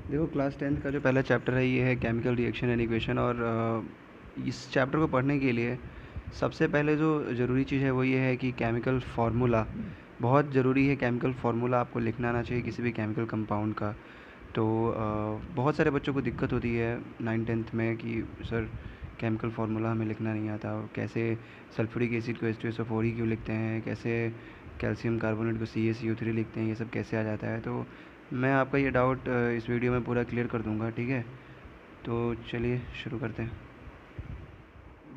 देखो class 10th का जो पहला चैप्टर है ये है केमिकल रिएक्शन एंड इक्वेशन। और इस चैप्टर को पढ़ने के लिए सबसे पहले जो ज़रूरी चीज़ है वो ये है कि केमिकल फार्मूला बहुत ज़रूरी है। केमिकल फार्मूला आपको लिखना आना चाहिए किसी भी केमिकल कंपाउंड का। तो बहुत सारे बच्चों को दिक्कत होती है 9th-10th में कि सर केमिकल फार्मूला हमें लिखना नहीं आता, और कैसे सल्फ्यूरिक एसिड को H2SO4 ही क्यों लिखते हैं, कैसे कैल्शियम कार्बोनेट को CaCO3 लिखते हैं, ये सब कैसे आ जाता है। तो मैं आपका ये डाउट इस वीडियो में पूरा क्लियर कर दूंगा, ठीक है। तो चलिए शुरू करते हैं।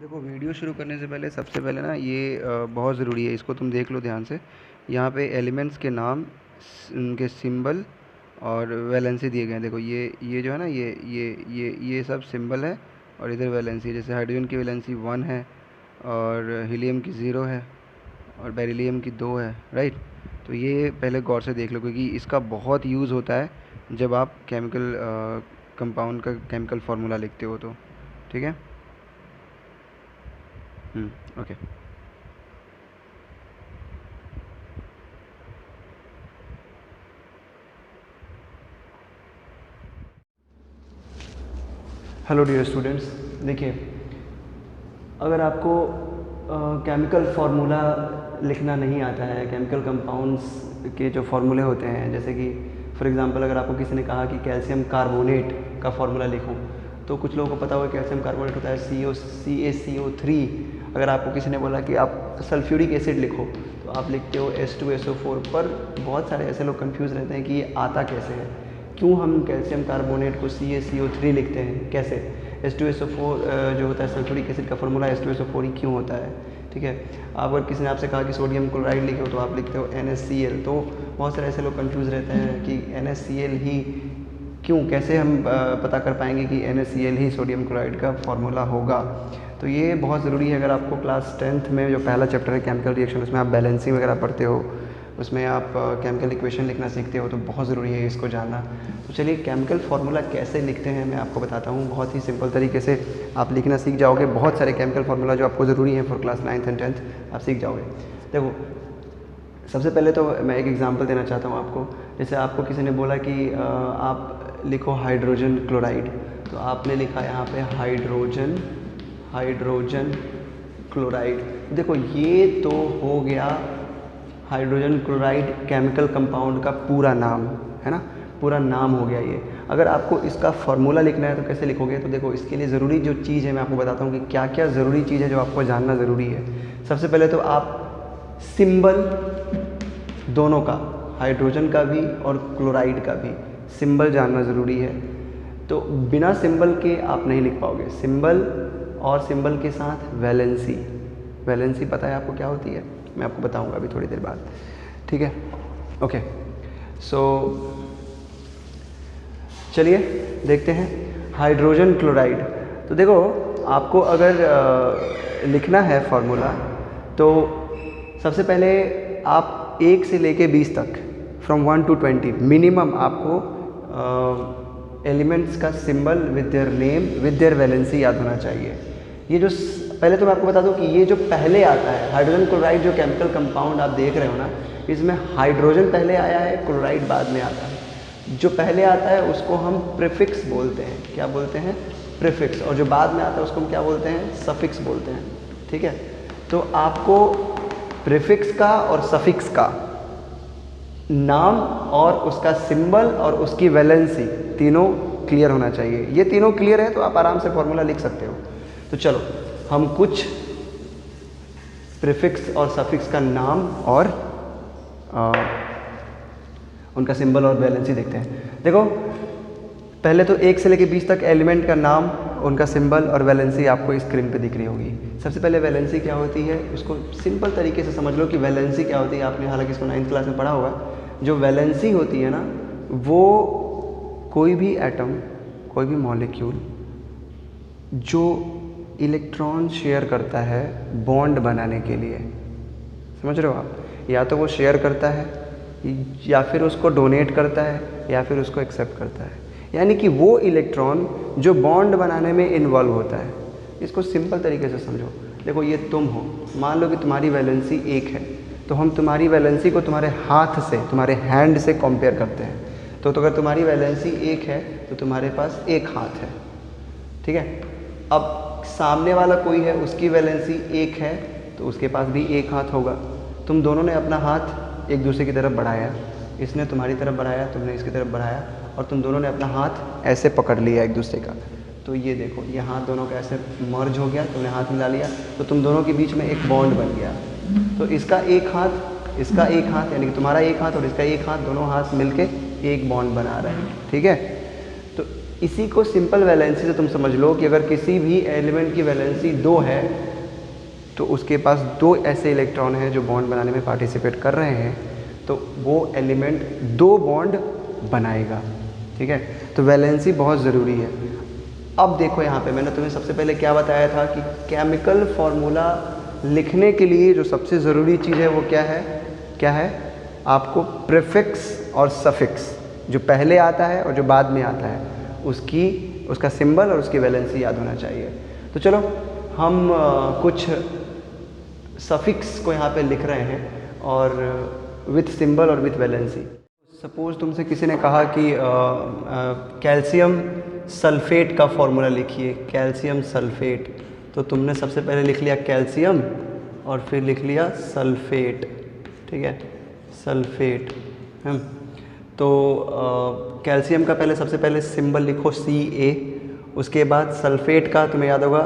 देखो वीडियो शुरू करने से पहले सबसे पहले ना ये बहुत ज़रूरी है, इसको तुम देख लो ध्यान से। यहाँ पे एलिमेंट्स के नाम, उनके सिंबल और वैलेंसी दिए गए हैं। देखो ये जो है ना, ये सब सिंबल है और इधर वैलेंसी। जैसे हाइड्रोजन की वैलेंसी 1 है और हीलियम की 0 है और बेरिलियम की 2 है, राइट। तो ये पहले गौर से देख लो क्योंकि इसका बहुत यूज़ होता है जब आप केमिकल कंपाउंड का केमिकल फार्मूला लिखते हो तो, ठीक है। ओके। हेलो डियर स्टूडेंट्स, देखिए अगर आपको केमिकल फार्मूला लिखना नहीं आता है, केमिकल कंपाउंड्स के जो फार्मूले होते हैं, जैसे कि फॉर एग्जांपल अगर आपको किसी ने कहा कि कैल्शियम कार्बोनेट का फार्मूला लिखो, तो कुछ लोगों को पता होगा कैल्शियम कार्बोनेट होता है CaCO3। अगर आपको किसी ने बोला कि आप सल्फ्यूरिक एसिड लिखो तो आप लिखते हो H2SO4। पर बहुत सारे ऐसे लोग कंफ्यूज रहते हैं कि ये आता कैसे है, क्यों हम कैल्शियम कार्बोनेट को CaCO3 लिखते हैं, कैसे H2SO4 जो होता है सल्फ्यूरिक एसिड का फार्मूला H2SO4 ही क्यों होता है, ठीक है। अगर किसी ने आपसे कहा कि सोडियम क्लोराइड लिखो तो आप लिखते हो NaCl। तो बहुत सारे ऐसे लोग कंफ्यूज रहते हैं कि NaCl ही क्यों, कैसे हम पता कर पाएंगे कि NaCl ही सोडियम क्लोराइड का फार्मूला होगा। तो ये बहुत ज़रूरी है। अगर आपको क्लास 10th में जो पहला चैप्टर है केमिकल रिएक्शन, उसमें आप बैलेंसिंग वगैरह पढ़ते हो, उसमें आप केमिकल इक्वेशन लिखना सीखते हो, तो बहुत ज़रूरी है इसको जानना। तो चलिए केमिकल फार्मूला कैसे लिखते हैं मैं आपको बताता हूँ। बहुत ही सिंपल तरीके से आप लिखना सीख जाओगे। बहुत सारे केमिकल फार्मूला जो आपको ज़रूरी है for class 9th and 10th आप सीख जाओगे। देखो सबसे पहले तो मैं एक एग्जांपल देना चाहता हूँ आपको। जैसे आपको किसी ने बोला कि आप लिखो हाइड्रोजन क्लोराइड, तो आपने लिखा यहाँ पे हाइड्रोजन क्लोराइड। देखो ये तो हो गया हाइड्रोजन क्लोराइड केमिकल कंपाउंड का पूरा नाम, है ना, पूरा नाम हो गया ये। अगर आपको इसका फार्मूला लिखना है तो कैसे लिखोगे, तो देखो इसके लिए ज़रूरी जो चीज़ है मैं आपको बताता हूँ कि क्या क्या ज़रूरी चीज़ है जो आपको जानना ज़रूरी है। सबसे पहले तो आप सिंबल दोनों का, हाइड्रोजन का भी और क्लोराइड का भी सिंबल जानना ज़रूरी है। तो बिना सिंबल के आप नहीं लिख पाओगे। सिंबल और सिंबल के साथ वैलेंसी, वैलेंसी पता है आपको क्या होती है, मैं आपको बताऊंगा अभी थोड़ी देर बाद, ठीक है। ओके, सो चलिए देखते हैं हाइड्रोजन क्लोराइड। तो देखो आपको अगर लिखना है फार्मूला तो सबसे पहले आप 1 से लेके 20 तक, फ्रॉम 1 to 20 मिनिमम आपको एलिमेंट्स का symbol with their name with their valency याद होना चाहिए। ये जो पहले तो मैं आपको बता दूं कि ये जो पहले आता है हाइड्रोजन क्लोराइड, जो केमिकल कंपाउंड आप देख रहे हो ना, इसमें हाइड्रोजन पहले आया है, क्लोराइड बाद में आता है। जो पहले आता है उसको हम प्रीफिक्स बोलते हैं। क्या बोलते हैं? प्रीफिक्स। और जो बाद में आता है उसको हम क्या बोलते हैं? सफिक्स बोलते हैं, ठीक है। तो आपको प्रीफिक्स का और सफिक्स का नाम और उसका सिंबल और उसकी वैलेंसी तीनों क्लियर होना चाहिए। ये तीनों क्लियर है तो आप आराम से फॉर्मूला लिख सकते हो। तो चलो हम कुछ प्रीफिक्स और सफिक्स का नाम और उनका सिंबल और वैलेंसी देखते हैं। देखो पहले तो 1 से लेकर 20 तक एलिमेंट का नाम, उनका सिंबल और वैलेंसी आपको स्क्रीन पे दिख रही होगी। सबसे पहले वैलेंसी क्या होती है उसको सिंपल तरीके से समझ लो कि वैलेंसी क्या होती है। आपने हालांकि इसको 9th क्लास में पढ़ा होगा। जो वैलेंसी होती है ना, वो कोई भी एटम, कोई भी मॉलिक्यूल जो इलेक्ट्रॉन शेयर करता है बॉन्ड बनाने के लिए, समझ रहे हो आप, या तो वो शेयर करता है या फिर उसको डोनेट करता है या फिर उसको एक्सेप्ट करता है। यानी कि वो इलेक्ट्रॉन जो बॉन्ड बनाने में इन्वॉल्व होता है। इसको सिंपल तरीके से समझो। देखो ये तुम हो, मान लो कि तुम्हारी वैलेंसी 1 है, तो हम तुम्हारी वैलेंसी को तुम्हारे हाथ से, तुम्हारे हैंड से कंपेयर करते हैं। तो अगर तुम्हारी वैलेंसी 1 है तो तुम्हारे पास 1 हाथ है, ठीक है। अब सामने वाला कोई है, उसकी वैलेंसी 1 है तो उसके पास भी 1 हाथ होगा। तुम दोनों ने अपना हाथ एक दूसरे की तरफ बढ़ाया, इसने तुम्हारी तरफ बढ़ाया, तुमने इसकी तरफ बढ़ाया, और तुम दोनों ने अपना हाथ ऐसे पकड़ लिया एक दूसरे का। तो ये देखो, ये हाथ दोनों का ऐसे मर्ज हो गया, तुमने हाथ मिला लिया, तो तुम दोनों के बीच में एक बॉन्ड बन गया। तो इसका एक हाथ, इसका एक हाथ, यानी कि तुम्हारा एक हाथ और इसका एक हाथ, दोनों हाथ मिलके एक बॉन्ड बना रहे हैं, ठीक है। तो इसी को सिंपल वैलेंसी से तुम समझ लो कि अगर किसी भी एलिमेंट की वैलेंसी 2 है तो उसके पास 2 ऐसे इलेक्ट्रॉन हैं जो बॉन्ड बनाने में पार्टिसिपेट कर रहे हैं, तो वो एलिमेंट 2 बॉन्ड बनाएगा, ठीक है। तो वैलेंसी बहुत ज़रूरी है। अब देखो यहाँ पे मैंने तुम्हें सबसे पहले क्या बताया था कि केमिकल फार्मूला लिखने के लिए जो सबसे ज़रूरी चीज़ है वो क्या है, क्या है? आपको प्रीफिक्स और सफिक्स, जो पहले आता है और जो बाद में आता है, उसका सिंबल और उसकी वैलेंसी याद होना चाहिए। तो चलो हम कुछ सफिक्स को यहाँ पे लिख रहे हैं और विथ सिंबल और विथ वैलेंसी। सपोज़ तुमसे किसी ने कहा कि कैल्शियम सल्फेट का फॉर्मूला लिखिए, कैल्शियम सल्फेट। तो तुमने सबसे पहले लिख लिया कैल्शियम और फिर लिख लिया सल्फेट, ठीक है, सल्फेट। तो कैल्शियम का पहले सबसे पहले सिंबल लिखो Ca, उसके बाद सल्फेट का तुम्हें याद होगा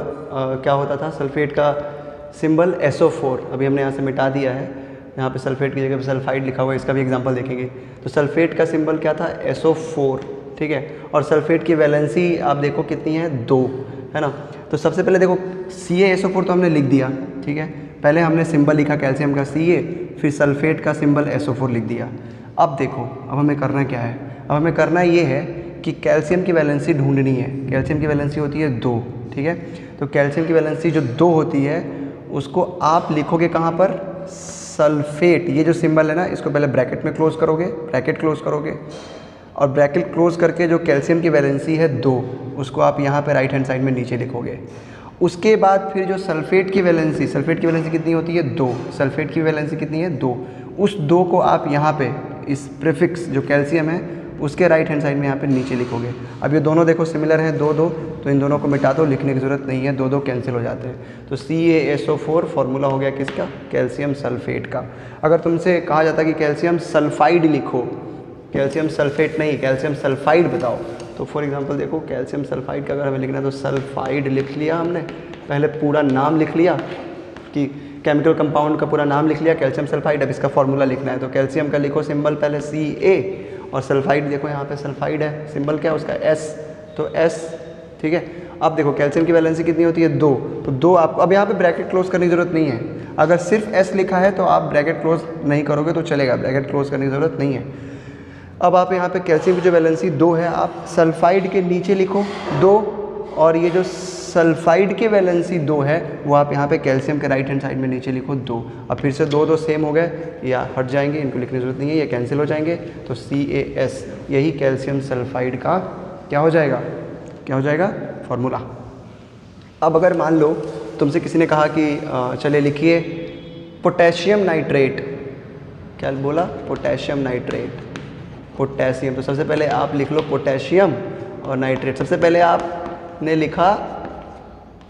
क्या होता था, सल्फेट का सिंबल SO4, अभी हमने यहाँ से मिटा दिया है, यहाँ पे सल्फेट की जगह पे सल्फाइड लिखा हुआ है, इसका भी एग्जांपल देखेंगे। तो सल्फेट का सिंबल क्या था, SO4, ठीक है। और सल्फेट की वैलेंसी आप देखो कितनी है, 2, है ना। तो सबसे पहले देखो CaSO4 तो हमने लिख दिया, ठीक है। पहले हमने सिंबल लिखा कैल्शियम का Ca, फिर सल्फेट का सिंबल SO4 लिख दिया। अब देखो, अब हमें करना क्या है, अब हमें करना ये है कि कैल्शियम की वैलेंसी ढूंढनी है। कैल्शियम की वैलेंसी होती है 2, ठीक है। तो कैल्शियम की वैलेंसी जो 2 होती है उसको आप लिखोगे कहाँ पर, सल्फेट। ये जो सिंबल है ना, इसको पहले ब्रैकेट में क्लोज करोगे, ब्रैकेट क्लोज करोगे, और ब्रैकेट क्लोज करके जो कैल्शियम की वैलेंसी है 2, उसको आप यहाँ पे राइट हैंड साइड में नीचे लिखोगे। उसके बाद फिर जो सल्फेट की वैलेंसी कितनी होती है, 2, सल्फेट की वैलेंसी कितनी है, 2। उस 2 को आप यहाँ पे इस प्रीफिक्स जो कैल्शियम है उसके राइट हैंड साइड में यहाँ पे नीचे लिखोगे। अब ये दोनों देखो सिमिलर हैं, 2 2, तो इन दोनों को मिटा दो, लिखने की ज़रूरत नहीं है, 2 2 कैंसिल हो जाते हैं। तो CaSO4 फार्मूला हो गया किसका, कैल्शियम सल्फेट का। अगर तुमसे कहा जाता कि कैल्शियम सल्फाइड लिखो, कैल्शियम सल्फेट नहीं, कैल्शियम सल्फाइड बताओ, तो फॉर एग्जांपल देखो कैल्शियम सल्फाइड का अगर हमें लिखना है तो सल्फाइड लिख लिया हमने, पहले पूरा नाम लिख लिया कि केमिकल कंपाउंड का पूरा नाम लिख लिया कैल्शियम सल्फाइड। अब इसका फॉर्मूला लिखना है तो कैल्शियम का लिखो सिंबल पहले Ca, और सल्फाइड देखो यहाँ पे सल्फाइड है, सिंबल क्या है उसका, S, तो S, ठीक है। अब देखो कैल्शियम की वैलेंसी कितनी होती है, 2, तो 2 आपको अब यहाँ पे ब्रैकेट क्लोज करने की ज़रूरत नहीं है। अगर सिर्फ S लिखा है तो आप ब्रैकेट क्लोज नहीं करोगे तो चलेगा, ब्रैकेट क्लोज करने की ज़रूरत नहीं है। अब आप यहाँ पे कैल्शियम की जो वैलेंसी 2 है, आप सल्फाइड के नीचे लिखो 2, और ये जो सल्फाइड की वैलेंसी 2 है वो आप यहाँ पे कैल्शियम के राइट हैंड साइड में नीचे लिखो 2। अब फिर से 2 2 सेम हो गए, या हट जाएंगे, इनको लिखने की जरूरत नहीं है, ये कैंसिल हो जाएंगे। तो CaS, यही कैल्शियम सल्फाइड का क्या हो जाएगा, क्या हो जाएगा, फॉर्मूला। अब अगर मान लो तुमसे किसी ने कहा कि चले लिखिए पोटेशियम नाइट्रेट, क्या बोला, पोटेशियम नाइट्रेट, पोटेशियम। तो सबसे पहले आप लिख लो पोटेशियम और नाइट्रेट। सबसे पहले आपने लिखा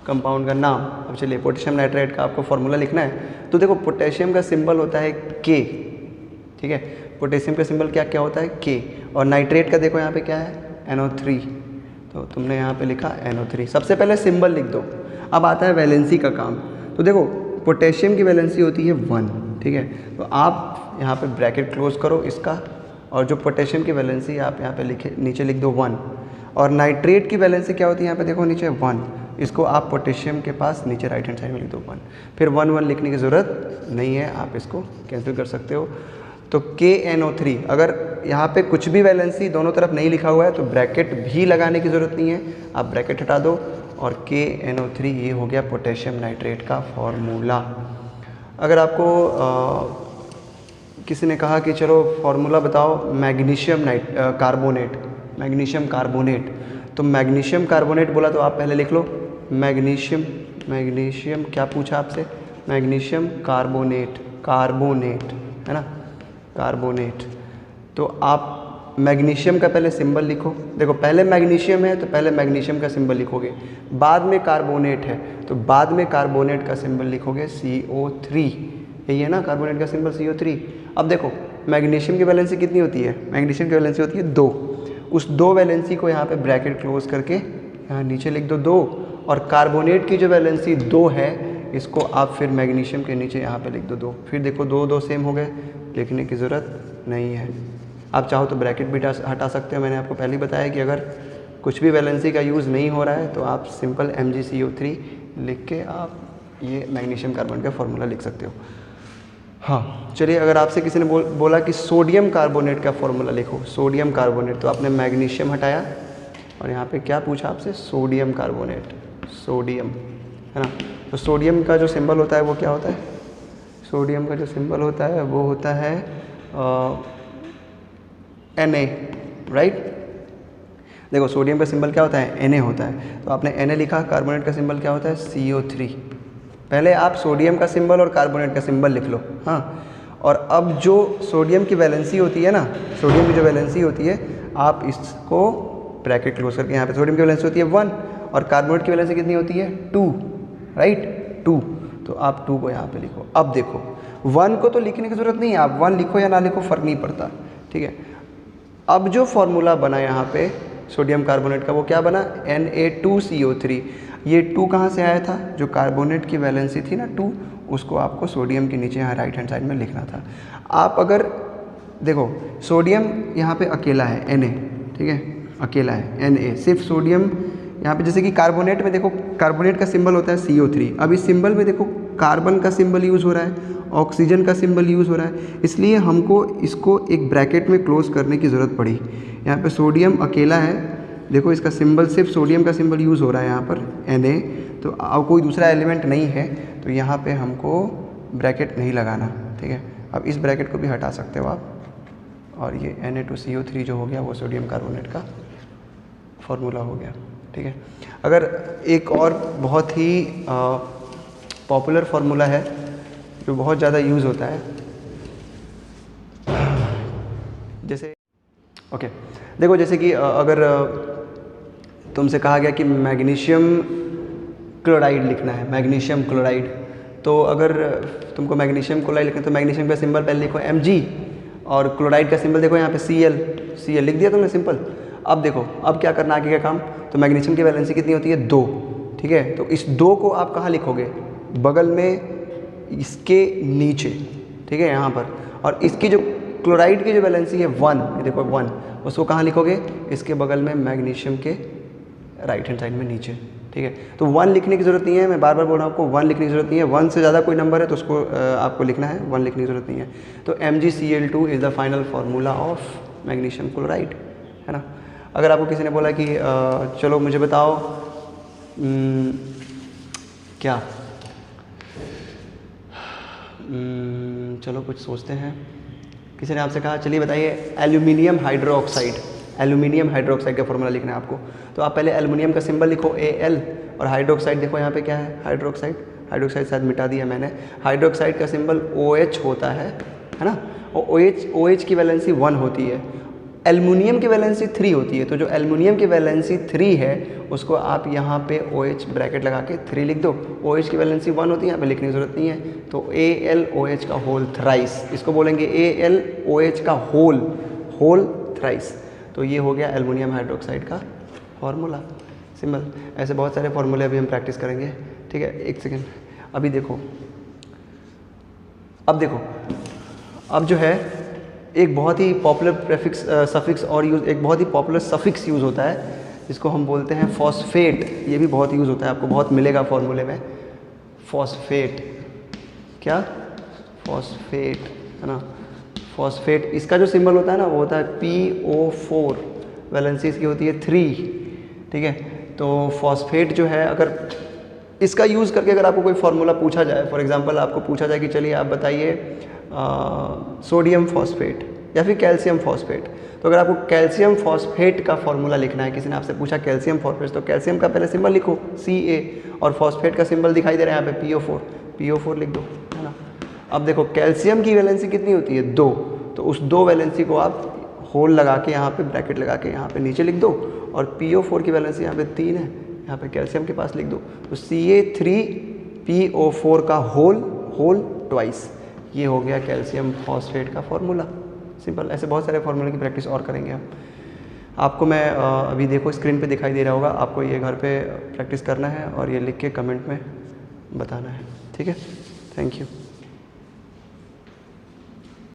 कंपाउंड का नाम। अब चलिए पोटेशियम नाइट्रेट का आपको फॉर्मूला लिखना है। तो देखो पोटेशियम का सिंबल होता है K, ठीक है। पोटेशियम का सिंबल क्या क्या होता है, K, और नाइट्रेट का देखो यहाँ पे क्या है, NO3। तो तुमने यहाँ पे लिखा NO3। सबसे पहले सिंबल लिख दो। अब आता है वैलेंसी का काम। तो देखो पोटेशियम की वैलेंसी होती है 1, ठीक है। तो आप यहाँ पे ब्रैकेट क्लोज करो इसका, और जो पोटेशियम की वैलेंसी आप यहाँ पे लिखे नीचे लिख दो 1, और नाइट्रेट की वैलेंसी क्या होती है यहाँ पे देखो नीचे 1, इसको आप पोटेशियम के पास नीचे राइट हैंड साइड में लिख दो 1। फिर 1 1 लिखने की ज़रूरत नहीं है, आप इसको कैंसिल कर सकते हो। तो KNO3, अगर यहाँ पे कुछ भी वैलेंसी दोनों तरफ नहीं लिखा हुआ है तो ब्रैकेट भी लगाने की ज़रूरत नहीं है, आप ब्रैकेट हटा दो, और KNO3 ये हो गया पोटेशियम नाइट्रेट का फॉर्मूला। अगर आपको किसी ने कहा कि चलो फार्मूला बताओ मैग्नीशियम कार्बोनेट, मैग्नीशियम कार्बोनेट, तो मैग्नीशियम कार्बोनेट बोला तो आप पहले लिख लो मैग्नीशियम, मैग्नीशियम क्या पूछा आपसे, मैग्नीशियम कार्बोनेट, कार्बोनेट है ना, कार्बोनेट। तो आप मैग्नीशियम का पहले सिंबल लिखो। देखो पहले मैग्नीशियम है तो पहले मैग्नीशियम का सिंबल लिखोगे, बाद में कार्बोनेट है तो बाद में कार्बोनेट का सिंबल लिखोगे CO3। यही है ना कार्बोनेट का सिंबल CO3। अब देखो मैग्नीशियम की वैलेंसी कितनी होती है, मैग्नीशियम की वैलेंसी होती है 2। उस 2 वैलेंसी को यहाँ पे ब्रैकेट क्लोज करके यहाँ नीचे लिख दो 2, और कार्बोनेट की जो वैलेंसी 2 है इसको आप फिर मैग्नीशियम के नीचे यहाँ पे लिख दो 2। फिर देखो 2 2 सेम हो गए, लिखने की ज़रूरत नहीं है। आप चाहो तो ब्रैकेट भी हटा सकते हो। मैंने आपको पहले ही बताया कि अगर कुछ भी वैलेंसी का यूज़ नहीं हो रहा है तो आप सिंपल MgCO3 लिख के आप ये मैग्नीशियम कार्बन का फॉर्मूला लिख सकते हो। हाँ चलिए, अगर आपसे किसी ने बोला कि सोडियम कार्बोनेट का फॉर्मूला लिखो, सोडियम कार्बोनेट, तो आपने मैग्नीशियम हटाया और यहाँ पे क्या पूछा आपसे, सोडियम कार्बोनेट, सोडियम, है ना। तो सोडियम का जो सिंबल होता है वो क्या होता है, सोडियम का जो सिंबल होता है वो होता है Na, राइट। देखो सोडियम का सिंबल क्या होता है, Na होता है, तो आपने Na लिखा। कार्बोनेट का सिंबल क्या होता है, CO3। पहले आप सोडियम का सिंबल और कार्बोनेट का सिंबल लिख लो, हाँ। और अब जो सोडियम की वैलेंसी होती है ना, सोडियम की जो वैलेंसी होती है, आप इसको ब्रैकेट क्लोज करके यहाँ पे सोडियम की वैलेंसी होती है 1 और कार्बोनेट की वैलेंसी कितनी होती है 2, राइट 2। तो आप 2 को यहाँ पे लिखो। अब देखो 1 को तो लिखने की ज़रूरत नहीं है, आप 1 लिखो या ना लिखो फ़र्क नहीं पड़ता, ठीक है। अब जो फॉर्मूला बना यहाँ पे सोडियम कार्बोनेट का वो क्या बना, Na2CO3। ये 2 कहाँ से आया था, जो कार्बोनेट की वैलेंसी थी ना 2, उसको आपको सोडियम के नीचे यहाँ राइट हैंड साइड में लिखना था। आप अगर देखो सोडियम यहाँ पे अकेला है Na, ठीक है, अकेला है Na, सिर्फ सोडियम यहाँ पे। जैसे कि कार्बोनेट में देखो, कार्बोनेट का सिंबल होता है CO3। अब इस सिंबल में देखो कार्बन का सिंबल यूज़ हो रहा है, ऑक्सीजन का सिंबल यूज़ हो रहा है, इसलिए हमको इसको एक ब्रैकेट में क्लोज करने की ज़रूरत पड़ी। यहाँ पे सोडियम अकेला है, देखो इसका सिंबल सिर्फ सोडियम का सिंबल यूज़ हो रहा है यहाँ पर Na, तो अब कोई दूसरा एलिमेंट नहीं है, तो यहाँ पे हमको ब्रैकेट नहीं लगाना, ठीक है। अब इस ब्रैकेट को भी हटा सकते हो आप, और ये Na2CO3 जो हो गया वो सोडियम कार्बोनेट का फॉर्मूला हो गया, ठीक है। अगर एक और बहुत ही पॉपुलर फार्मूला है जो बहुत ज़्यादा यूज़ होता है, जैसे ओके देखो, जैसे कि अगर तुमसे कहा गया कि मैग्नीशियम क्लोराइड लिखना है, मैग्नीशियम क्लोराइड, तो अगर तुमको मैग्नीशियम क्लोराइड लिखना है तो मैग्नीशियम का सिंबल पहले लिखो Mg, और क्लोराइड का सिंबल देखो यहाँ पे Cl लिख दिया तुमने, सिंपल। अब देखो अब क्या करना आगे का काम, तो मैग्नीशियम की वैलेंसी कितनी होती है 2, ठीक है। तो इस 2 को आप कहाँ लिखोगे, बगल में इसके नीचे, ठीक है, यहाँ पर। और इसकी जो क्लोराइड की जो वैलेंसी है 1, देखो 1, उसको कहाँ लिखोगे, इसके बगल में मैग्नीशियम के राइट हैंड साइड में नीचे, ठीक है। तो 1 लिखने की ज़रूरत नहीं है, मैं बार बार बोल रहा हूँ आपको 1 लिखने की ज़रूरत नहीं है। 1 से ज़्यादा कोई नंबर है तो उसको आपको लिखना है, 1 लिखने की ज़रूरत नहीं है। तो MgCl2 is the final formula of magnesium chloride, है ना। अगर आपको किसी ने बोला कि चलो मुझे बताओ क्या, चलो कुछ सोचते हैं। किसी ने आपसे कहा चलिए बताइए एल्यूमिनियम हाइड्रोक्साइड, एल्यूमिनियम हाइड्रोक्साइड का फॉर्मूला लिखना है आपको। तो आप पहले एल्यूमिनियम का सिंबल लिखो Al, और हाइड्रोक्साइड देखो यहाँ पे क्या है, हाइड्रोक्साइड, हाइड्रोक्साइड शायद मिटा दिया मैंने। हाइड्रोक्साइड का सिंबल OH होता है ना, और OH की वैलेंसी 1 होती है, एल्युमिनियम की वैलेंसी 3 होती है। तो जो एल्युमिनियम की वैलेंसी 3 है उसको आप यहाँ पे OH ब्रैकेट लगा के 3 लिख दो। OH की वैलेंसी 1 होती है, यहाँ पे लिखने की ज़रूरत नहीं है। तो AlOH का होल थ्राइस, इसको बोलेंगे AlOH का होल थ्राइस। तो ये हो गया एल्युमिनियम हाइड्रोक्साइड का फॉर्मूला, सिंबल। ऐसे बहुत सारे फार्मूले अभी हम प्रैक्टिस करेंगे, ठीक है। एक सेकेंड, अभी देखो, अब जो है एक बहुत ही पॉपुलर प्रेफिक्स सफिक्स और यूज़, एक बहुत ही पॉपुलर सफिक्स यूज़ होता है जिसको हम बोलते हैं फॉस्फेट। ये भी बहुत यूज़ होता है, आपको बहुत मिलेगा फॉर्मूले में, फॉस्फेट। क्या, फॉस्फेट, है ना, फॉस्फेट। इसका जो सिंबल होता है ना वो होता है PO4, वैलेंसी इसकी होती है 3, ठीक है। तो फॉस्फेट जो है, अगर इसका यूज़ करके अगर आपको कोई फार्मूला पूछा जाए, फॉर एग्जांपल आपको पूछा जाए कि चलिए आप बताइए सोडियम फॉस्फेट या फिर कैल्शियम फॉस्फेट, तो अगर आपको कैल्शियम फॉस्फेट का फार्मूला लिखना है, किसी ने आपसे पूछा कैल्शियम फॉस्फेट, तो कैल्शियम का पहले सिंबल लिखो Ca, और फॉस्फेट का सिंबल दिखाई दे रहा है यहाँ पे PO4 लिख दो, है ना। अब देखो कैल्शियम की वैलेंसी कितनी होती है 2, तो उस 2 वैलेंसी को आप होल लगा के यहाँ पे ब्रैकेट लगा के यहाँ पे नीचे लिख दो, और PO4 की वैलेंसी यहाँ पे 3 है, यहाँ पे कैल्शियम के पास लिख दो, तो Ca3PO4 का होल ट्वाइस, ये हो गया कैल्शियम फॉस्फेट का फॉर्मूला। सिंपल। ऐसे बहुत सारे फार्मूले की प्रैक्टिस और करेंगे हम। आपको मैं अभी देखो स्क्रीन पे दिखाई दे रहा होगा, आपको ये घर पे प्रैक्टिस करना है और ये लिख के कमेंट में बताना है। ठीक है, थैंक यू।